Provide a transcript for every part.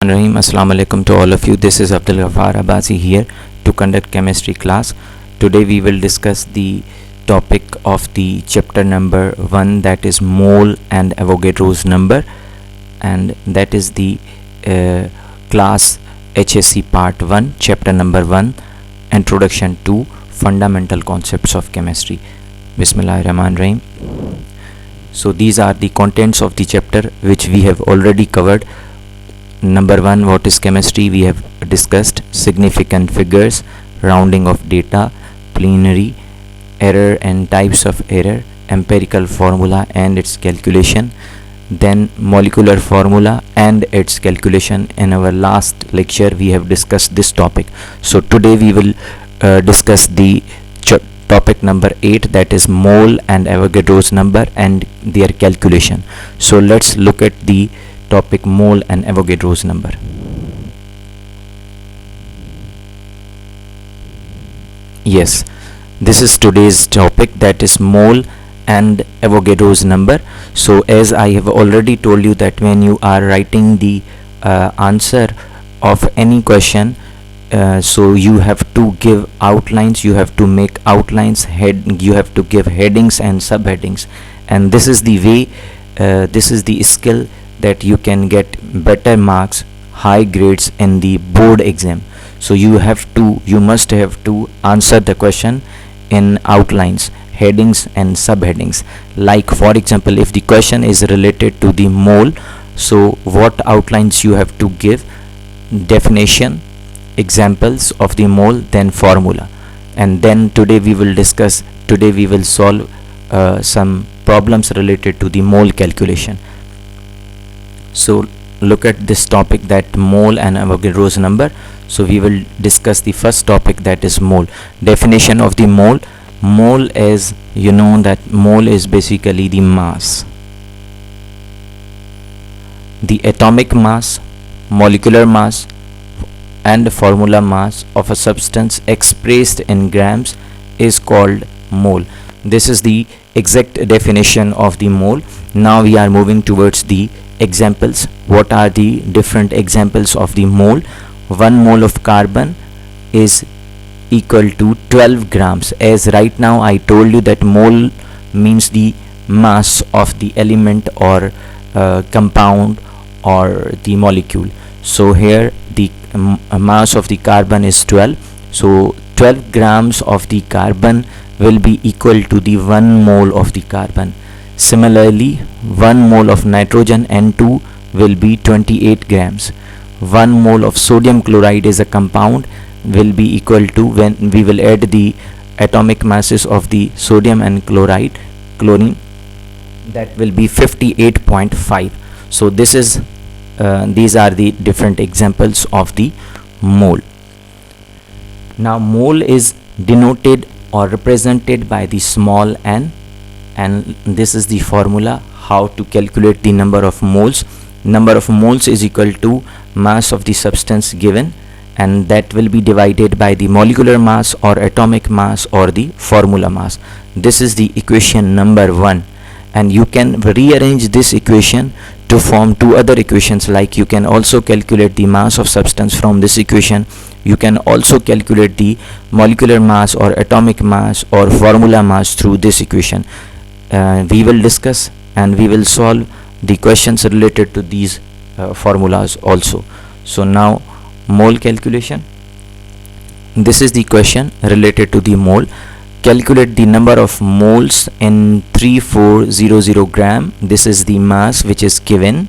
Rahim. Assalamu alaikum to all of you. This is Abdul Ghaffar Abbasi here to conduct chemistry class. Today we will discuss the topic of the chapter number 1, that is mole and Avogadro's number, and that is the class HSC part 1, chapter number 1, introduction to fundamental concepts of chemistry. Bismillahirrahmanirrahim. So these are the contents of the chapter which we have already covered. Number 1, what is chemistry? We have discussed significant figures, rounding of data, plenary, error and types of error, empirical formula and its calculation, then molecular formula and its calculation. In our last lecture we have discussed this topic. So today we will discuss the topic number 8, that is mole and Avogadro's number and their calculation. So let's look at the topic mole and Avogadro's number. Yes, this is today's topic, that is mole and Avogadro's number. So as I have already told you that when you are writing the answer of any question, so you have to give outlines, you have to make outlines, you have to give headings and subheadings, and this is the way, this is the skill that you can get better marks, high grades in the board exam. So you must have to answer the question in outlines, headings and subheadings. Like for example, if the question is related to the mole, so what outlines you have to give? Definition, examples of the mole, then formula. And then today we will solve some problems related to the mole calculation. So look at this topic, that mole and Avogadro's number. So we will discuss the first topic, that is mole. Definition of the mole. Mole, as you know, that mole is basically the mass, the atomic mass, molecular mass and formula mass of a substance expressed in grams is called mole. This is the exact definition of the mole. Now we are moving towards the examples. What are the different examples of the mole? 1 mole of carbon is equal to 12 grams. As right now I told you that mole means the mass of the element or compound or the molecule. So here the mass of the carbon is 12. So 12 grams of the carbon will be equal to the 1 mole of the carbon. Similarly, 1 mole of nitrogen N2 will be 28 grams. 1 mole of sodium chloride is a compound, will be equal to, when we will add the atomic masses of the sodium and chlorine, that will be 58.5. So this is these are the different examples of the mole. Now mole is denoted or represented by the small n, and this is the formula how to calculate the number of moles. Number of moles is equal to mass of the substance given, and that will be divided by the molecular mass or atomic mass or the formula mass. This is the equation number 1, and you can rearrange this equation to form 2 other equations. Like you can also calculate the mass of substance from this equation. You can also calculate the molecular mass or atomic mass or formula mass through this equation. We will discuss and we will solve the questions related to these formulas also. So now mole calculation. This is the question related to the mole. Calculate the number of moles in 3400 gram. This is the mass which is given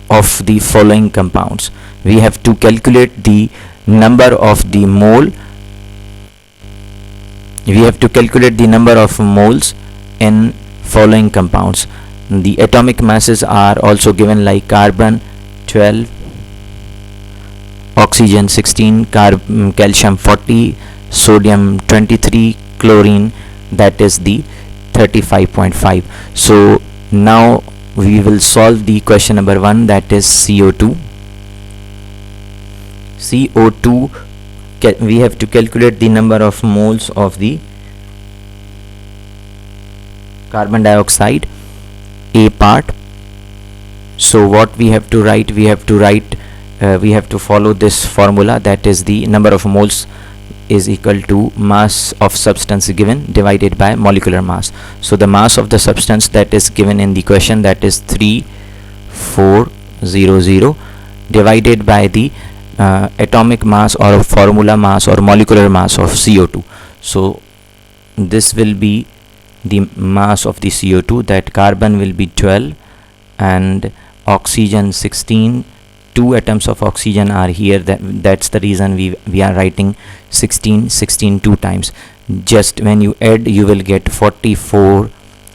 of the following compounds. We have to calculate the number of the mole. We have to calculate the number of moles in following compounds. The atomic masses are also given, like carbon 12, oxygen 16, calcium 40, sodium 23, chlorine, that is the 35.5. So now we will solve the question number 1, that is CO2. We have to calculate the number of moles of the carbon dioxide, A part. So what we have to write? We have to write we have to follow this formula, that is the number of moles is equal to mass of substance given divided by molecular mass. So the mass of the substance that is given in the question, that is 3400, divided by the atomic mass or formula mass or molecular mass of CO2. So this will be the mass of the CO2, that carbon will be 12 and oxygen 16. 2 atoms of oxygen are here, that's the reason we are writing 16 2 times. Just when you add, you will get 44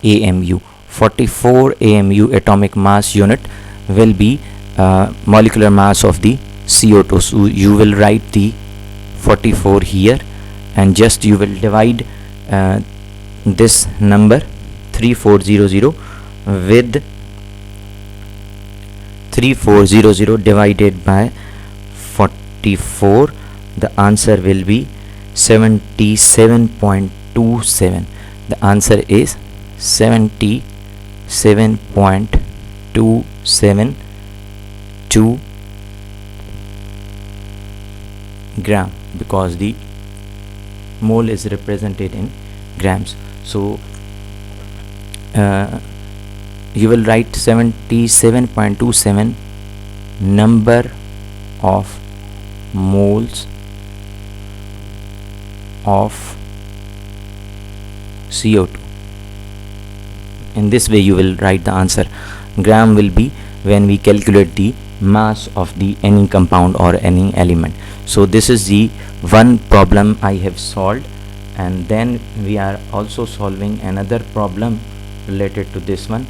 AMU. 44 AMU atomic mass unit will be molecular mass of the CO2. So you will write the 44 here, and just you will divide this number 3400 with 3400 divided by 44. The answer will be 77.27. the answer is 77.272 gram, because the mole is represented in grams. So you will write 77.27 number of moles of CO2. In this way you will write the answer. Gram will be when we calculate the mass of the any compound or any element. So this is the one problem I have solved, and then we are also solving another problem related to this one.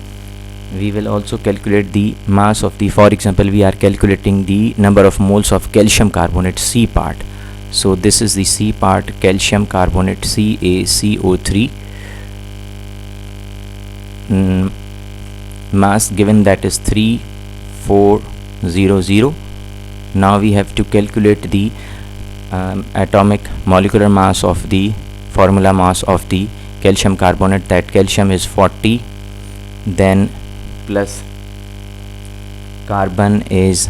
We will also calculate the mass of the, for example, we are calculating the number of moles of calcium carbonate, C part. So this is the C part, calcium carbonate, CaCO3, mass given, that is 3400. Now we have to calculate the atomic molecular mass of the formula mass of the calcium carbonate, that calcium is 40, then plus carbon is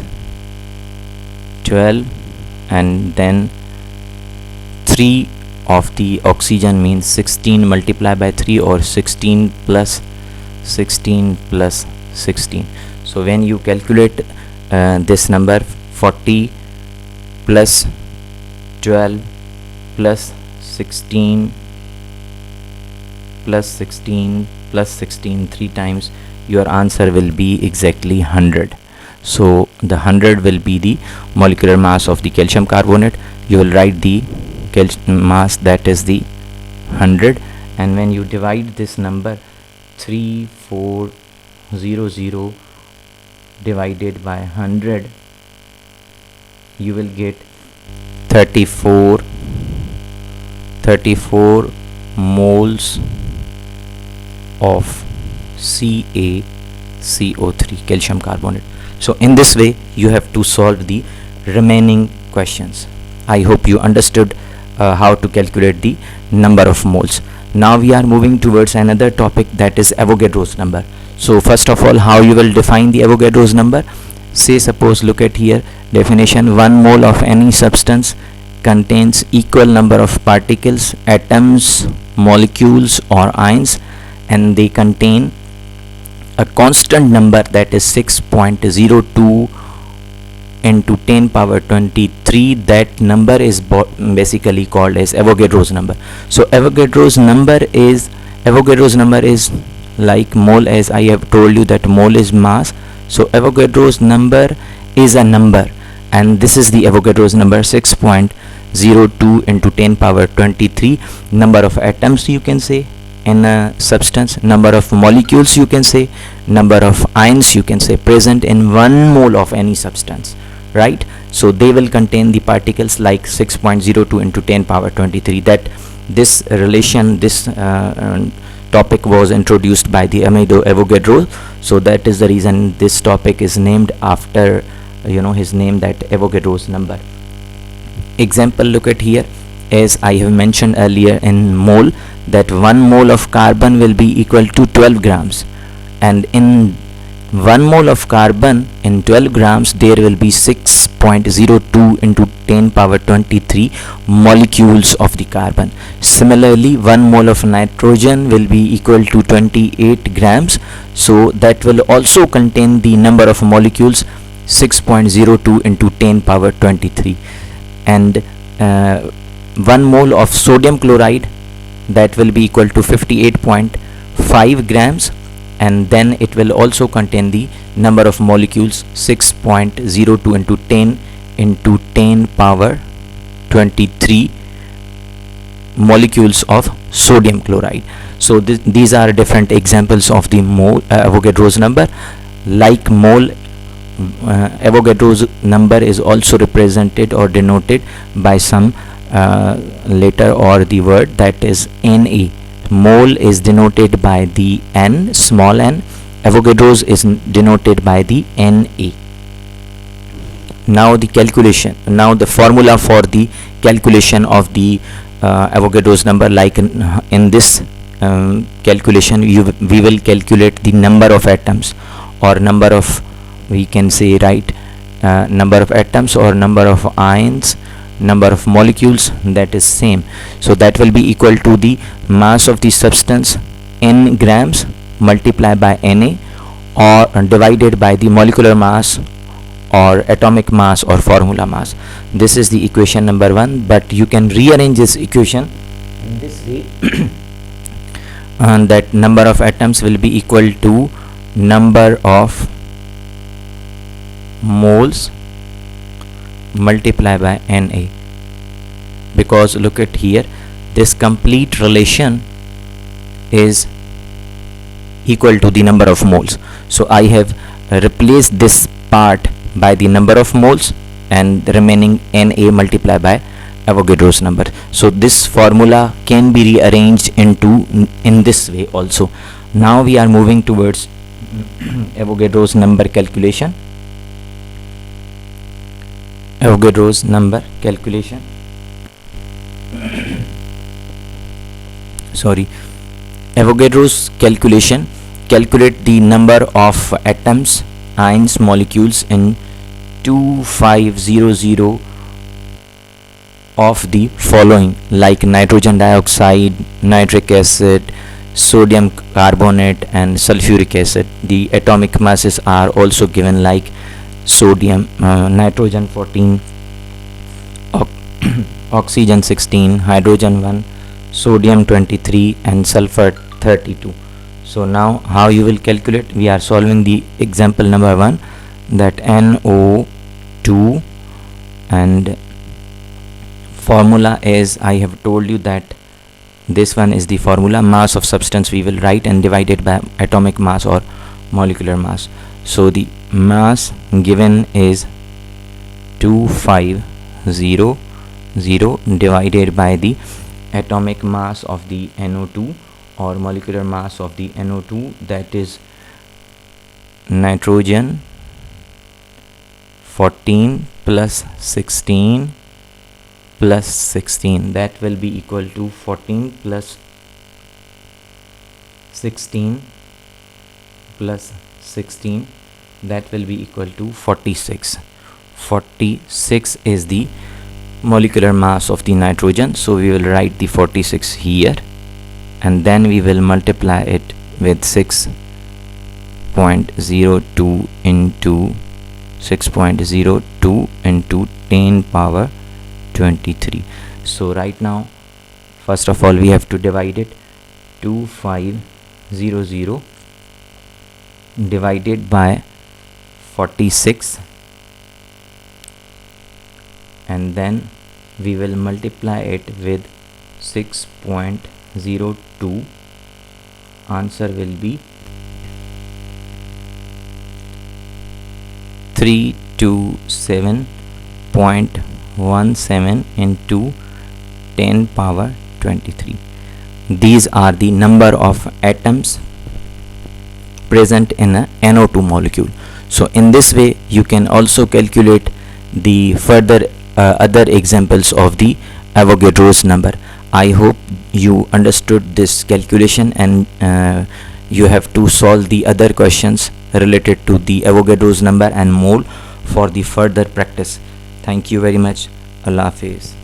12, and then 3 of the oxygen means 16 multiplied by 3, or 16 plus 16 plus 16. So when you calculate this number, 40 plus 12 plus 16 plus 16 plus 16 3 times, your answer will be exactly 100. So the 100 will be the molecular mass of the calcium carbonate. You will write the mass, that is the 100, and when you divide this number 3400 divided by 100, you will get 34 moles of CaCO3, calcium carbonate. So in this way you have to solve the remaining questions. I hope you understood how to calculate the number of moles. Now we are moving towards another topic, that is Avogadro's number. So first of all, how you will define the Avogadro's number? Say suppose, look at here, definition: 1 mole of any substance contains equal number of particles, atoms, molecules or ions, and they contain a constant number, that is 6.02 into 10 power 23. That number is basically called as Avogadro's number. So Avogadro's number is like mole, as I have told you that mole is mass. So Avogadro's number is a number, and this is the Avogadro's number, 6.02 into 10 power 23. Number of atoms you can say in a substance, number of molecules you can say, number of ions you can say present in 1 mole of any substance, right? So they will contain the particles like 6.02 into 10 power 23. That this relation, this topic was introduced by the Amedeo Avogadro, so that is the reason this topic is named after his name, that Avogadro's number. Example, look at here, as I have mentioned earlier in mole, that 1 mole of carbon will be equal to 12 grams, and in 1 mole of carbon in 12 grams, there will be 6.02 into 10 power 23 molecules of the carbon. Similarly, 1 mole of nitrogen will be equal to 28 grams, so that will also contain the number of molecules 6.02 into 10 power 23. And 1 mole of sodium chloride, that will be equal to 58.5 grams, and then it will also contain the number of molecules 6.02 into 10 power 23 molecules of sodium chloride. So these are different examples of the mole Avogadro's number. Like mole, Avogadro's number is also represented or denoted by some letter or the word, that is Na. Mole is denoted by the N, small n. Avogadro's is denoted by the Na. Now the calculation, now the formula for the calculation of the Avogadro's number. Like in this calculation, we will calculate the number of atoms, or number of, we can say, right, number of atoms or number of ions, number of molecules, that is same. So that will be equal to the mass of the substance in grams multiplied by Na, or divided by the molecular mass or atomic mass or formula mass. This is the equation number 1, but you can rearrange this equation in this way and that number of atoms will be equal to number of moles multiply by Na, because look at here, this complete relation is equal to the number of moles. So I have replaced this part by the number of moles and the remaining Na multiplied by Avogadro's number. So this formula can be rearranged in this way also. Now we are moving towards Avogadro's number calculation. Avogadro's number calculation. Sorry, Avogadro's calculation. Calculate the number of atoms, ions, molecules in 2500 of the following, like nitrogen dioxide, nitric acid, sodium carbonate, and sulfuric acid. The atomic masses are also given, like sodium, nitrogen 14, oxygen 16, hydrogen 1, sodium 23, and sulfur 32. So now how you will calculate? We are solving the example number 1, that NO2, and formula is, I have told you that this one is the formula. Mass of substance we will write and divide it by atomic mass or molecular mass. So the mass given is 2500 divided by the atomic mass of the NO2 or molecular mass of the NO2, that is nitrogen 14 plus 16 plus 16, that will be equal to 14 plus 16 plus 16, that will be equal to 46. 46 is the molecular mass of the nitrogen, so we will write the 46 here, and then we will multiply it with 6.02 into 6.02 into 10 power 23. So right now, first of all, we have to divide it. 2500 divided by 46, and then we will multiply it with 6.02. Answer will be 327.17 into 10 power 23. These are the number of atoms present in a NO2 molecule. So in this way you can also calculate the further other examples of the Avogadro's number. I hope you understood this calculation and you have to solve the other questions related to the Avogadro's number and mole for the further practice. Thank you very much. Allah Hafiz.